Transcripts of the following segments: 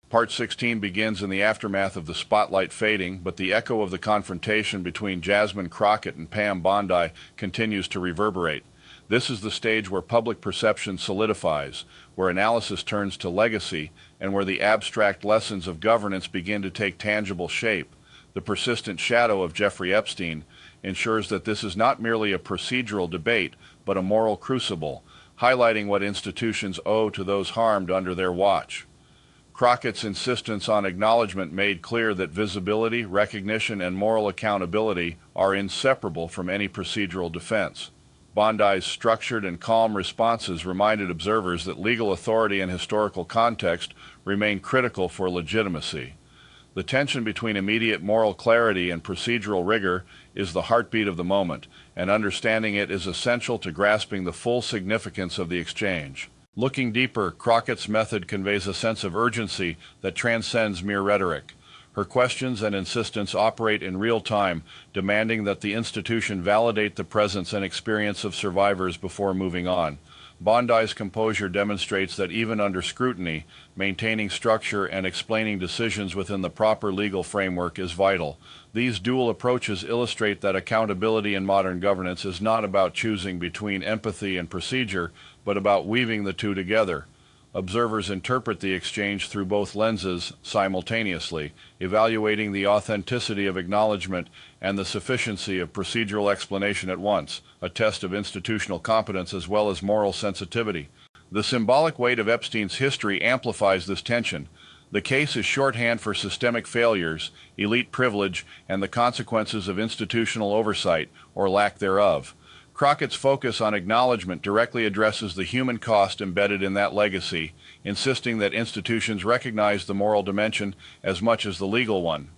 Part 16 begins in the aftermath of the spotlight fading, but the echo of the confrontation between Jasmine Crockett and Pam Bondi continues to reverberate. This is the stage where public perception solidifies, where analysis turns to legacy, and where the abstract lessons of governance begin to take tangible shape. The persistent shadow of Jeffrey Epstein ensures that this is not merely a procedural debate, but a moral crucible, highlighting what institutions owe to those harmed under their watch. Crockett's insistence on acknowledgement made clear that visibility, recognition, and moral accountability are inseparable from any procedural defense. Bondi's structured and calm responses reminded observers that legal authority and historical context remain critical for legitimacy. The tension between immediate moral clarity and procedural rigor is the heartbeat of the moment, and understanding it is essential to grasping the full significance of the exchange. Looking deeper, Crockett's method conveys a sense of urgency that transcends mere rhetoric. Her questions and insistence operate in real time, demanding that the institution validate the presence and experience of survivors before moving on. Bondi's composure demonstrates that even under scrutiny, maintaining structure and explaining decisions within the proper legal framework is vital. These dual approaches illustrate that accountability in modern governance is not about choosing between empathy and procedure, but about weaving the two together. Observers interpret the exchange through both lenses simultaneously, evaluating the authenticity of acknowledgement and the sufficiency of procedural explanation at once, a test of institutional competence as well as moral sensitivity. The symbolic weight of Epstein's history amplifies this tension. The case is shorthand for systemic failures, elite privilege, and the consequences of institutional oversight, or lack thereof. Crockett's focus on acknowledgement directly addresses the human cost embedded in that legacy, insisting that institutions recognize the moral dimension as much as the legal one.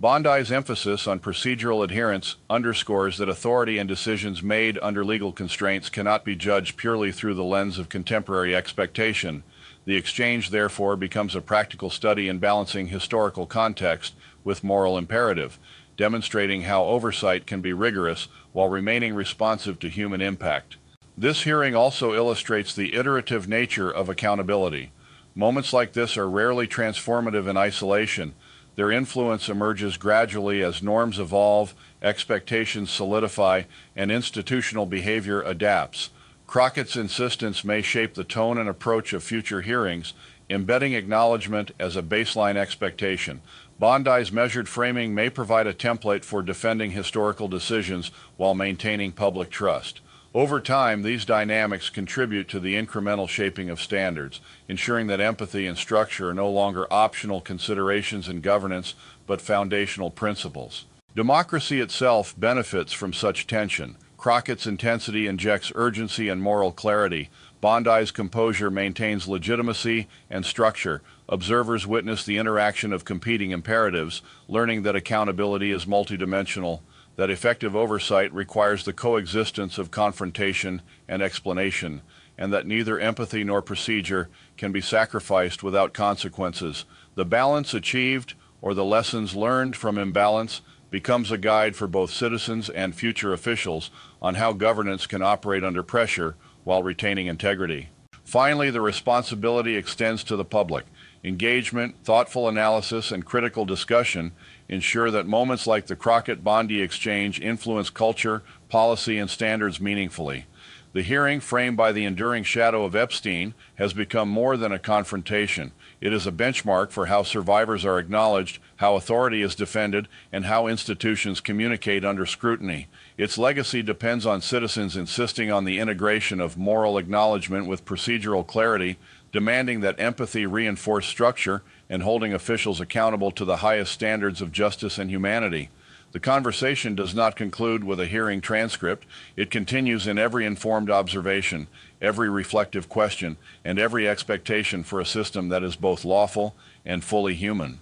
Bondi's emphasis on procedural adherence underscores that authority and decisions made under legal constraints cannot be judged purely through the lens of contemporary expectation. The exchange, therefore, becomes a practical study in balancing historical context with moral imperative, demonstrating how oversight can be rigorous while remaining responsive to human impact. This hearing also illustrates the iterative nature of accountability. Moments like this are rarely transformative in isolation. Their influence emerges gradually as norms evolve, expectations solidify, and institutional behavior adapts. Crockett's insistence may shape the tone and approach of future hearings, embedding acknowledgement as a baseline expectation. Bondi's measured framing may provide a template for defending historical decisions while maintaining public trust. Over time, these dynamics contribute to the incremental shaping of standards, ensuring that empathy and structure are no longer optional considerations in governance, but foundational principles. Democracy itself benefits from such tension. Crockett's intensity injects urgency and moral clarity. Bondi's composure maintains legitimacy and structure. Observers witness the interaction of competing imperatives, learning that accountability is multidimensional, that effective oversight requires the coexistence of confrontation and explanation, and that neither empathy nor procedure can be sacrificed without consequences. The balance achieved, or the lessons learned from imbalance, becomes a guide for both citizens and future officials on how governance can operate under pressure while retaining integrity. Finally, the responsibility extends to the public. Engagement, thoughtful analysis, and critical discussion ensure that moments like the Crockett-Bondi exchange influence culture, policy, and standards meaningfully. The hearing, framed by the enduring shadow of Epstein, has become more than a confrontation. It is a benchmark for how survivors are acknowledged, how authority is defended, and how institutions communicate under scrutiny. Its legacy depends on citizens insisting on the integration of moral acknowledgement with procedural clarity, demanding that empathy reinforce structure, and holding officials accountable to the highest standards of justice and humanity. The conversation does not conclude with a hearing transcript. It continues in every informed observation, every reflective question, and every expectation for a system that is both lawful and fully human.